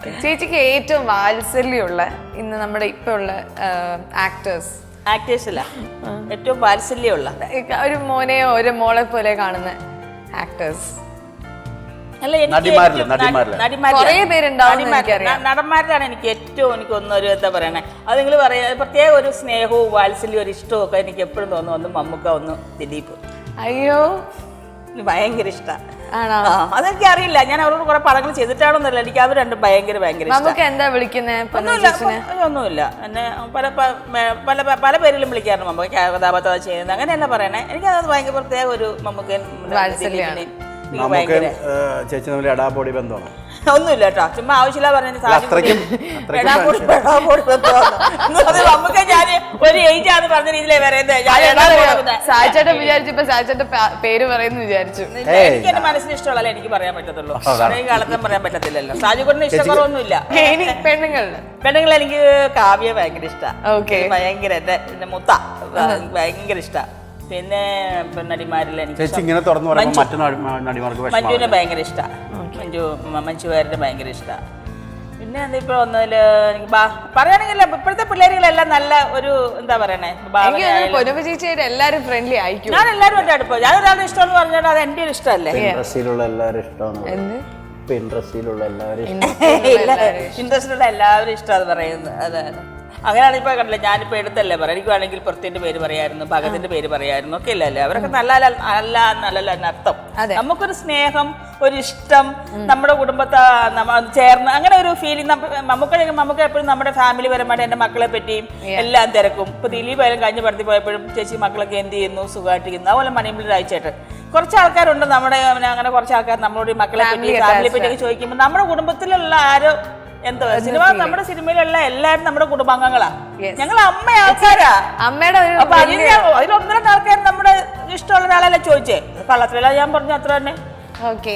ചേച്ചിക്ക് ഏറ്റവും വാത്സല്യമുള്ള ഇന്ന് നമ്മുടെ ഇപ്പൊ ഉള്ള ആക്ടേഴ്സില്ല ഏറ്റവും വാത്സല്യമുള്ള ഒരു മോനെയോ ഒരു മോളെ പോലെ കാണുന്ന ആക്ടേഴ്സ്? നടന്മാരിലാണ് എനിക്ക് ഏറ്റവും എനിക്കൊന്നൊരു എന്താ പറയണേ അത് നിങ്ങൾ പറയാ പ്രത്യേക ഒരു സ്നേഹവും വാത്സല്യവും ഒരു ഇഷ്ടവും ഒക്കെ എനിക്ക് എപ്പോഴും തോന്നുന്നു. ഒന്ന് മമ്മൂക്ക, ഒന്ന് ദിലീപ്. അയ്യോ ഭയങ്കര ഇഷ്ടമാണ്. അതെനിക്ക് അറിയില്ല, ഞാൻ അവരോട് കുറെ പടങ്ങൾ ചെയ്തിട്ടാണോന്നല്ല, എനിക്ക് അവർ രണ്ടും ഭയങ്കര എന്താ വിളിക്കുന്നത്? ഒന്നുമില്ല, എന്നെ പല പേരിലും വിളിക്കാറുണ്ട്. മമ്മൂക്ക കഥാപാത്രം ചെയ്യുന്നത് അങ്ങനെയല്ല പറയണേ. എനിക്ക് അത് ഭയങ്കര പ്രത്യേക ഒരു മമ്മൂക്കൻ ചേച്ചി തമ്മിൽ എടാപോടി ബന്ധമാണ്? ഒന്നുമില്ല കേട്ടോ, ചുമ്മാ ആവശ്യമില്ല പറഞ്ഞ നമുക്ക് ഞാൻ ഒരു ഏജ് ആണ് പറഞ്ഞ രീതിയിലേ സായിച്ചേട്ടൻ വിചാരിച്ചപ്പോ സായിച്ചേട്ടൻ പേര് പറയുന്നു വിചാരിച്ചു. എനിക്ക് എന്റെ മനസ്സിന് ഇഷ്ടമുള്ള എനിക്ക് പറയാൻ പറ്റത്തുള്ളൂ, കാലത്തും പറയാൻ പറ്റത്തില്ലല്ലോ. സാജുകൂടിന് ഇഷ്ടക്കുറവൊന്നുമില്ല. പെണ്ണുങ്ങൾ എനിക്ക് കാവ്യ ഭയങ്കര ഇഷ്ടമാണ്, ഭയങ്കര എന്റെ മുത്ത ഭയങ്കര ഇഷ്ടമാണ്. പിന്നെ നടിമാരിൽ എനിക്ക് മഞ്ജുവിനെ ഭയങ്കര ഇഷ്ടമാണ്, മഞ്ജു വാര്യരെ ഭയങ്കര ഇഷ്ടമാണ്. പിന്നെ ഇപ്പൊ ഒന്നില് എനിക്ക് പറയുകയാണെങ്കിൽ ഇപ്പോഴത്തെ പിള്ളേരുകളെല്ലാം നല്ല ഒരു എന്താ പറയണേ, എല്ലാരും ഫ്രണ്ട്ലി ആയിരിക്കും. ഞാൻ എല്ലാവരും എന്റെ അടുപ്പം, ഞാൻ ഒരാളുടെ ഇഷ്ടം എന്ന് പറഞ്ഞാൽ അത് എന്റെ ഒരു ഇഷ്ടമല്ലേ. ഇൻട്രസ്റ്റിലുള്ള എല്ലാവരും ഇഷ്ടം അത് പറയുന്നത്. അതാണ് അങ്ങനെയാണ്. ഇപ്പൊ കണ്ടില്ല, ഞാനിപ്പോ എടുത്തല്ലേ പറയാം. എനിക്ക് വേണമെങ്കിൽ പ്രത്യന്റെ പേര് പറയായിരുന്നു, ഭഗത്തിന്റെ പേര് പറയായിരുന്നു, ഒക്കെ ഇല്ലല്ലേ. അവരൊക്കെ നല്ല അർത്ഥം. നമുക്കൊരു സ്നേഹം, ഒരു ഇഷ്ടം, നമ്മുടെ കുടുംബത്തെ ചേർന്ന് അങ്ങനെ ഒരു ഫീലിംഗ്. നമുക്ക് എപ്പോഴും നമ്മുടെ ഫാമിലി പരമായിട്ട് എന്റെ മക്കളെ പറ്റിയും എല്ലാം തിരക്കും. ഇപ്പൊ ദിലീപ് ആയാലും കഴിഞ്ഞ പടത്തിൽ പോയപ്പോഴും ചേച്ചി മക്കളൊക്കെ എന്ത് ചെയ്യുന്നു, സുഖമായിട്ടിരിക്കുന്നു. അതുപോലെ മണിമുള്ളിൽ അയച്ചിട്ട് കുറച്ച് ആൾക്കാരുണ്ട് നമ്മുടെ അങ്ങനെ കുറച്ച് ആൾക്കാർ നമ്മളോട് മക്കളെ പറ്റി ഫാമിലിയെ പറ്റിയൊക്കെ ചോദിക്കുമ്പോൾ നമ്മുടെ കുടുംബത്തിലുള്ള ആരോ എന്താ സിനിമ, നമ്മുടെ സിനിമയിലുള്ള എല്ലാവരും നമ്മുടെ കുടുംബാംഗങ്ങളാ. ഞങ്ങൾ അമ്മ ആൾക്കാരാ. അമ്മയുടെ അപ്പൊ അതിലൊന്നര ആൾക്കാർ നമ്മുടെ ഇഷ്ടമുള്ള ഒരാളല്ലേ ചോദിച്ചേ. കള്ളത്തിലല്ല ഞാൻ പറഞ്ഞു, അത്ര തന്നെ. ഓക്കെ.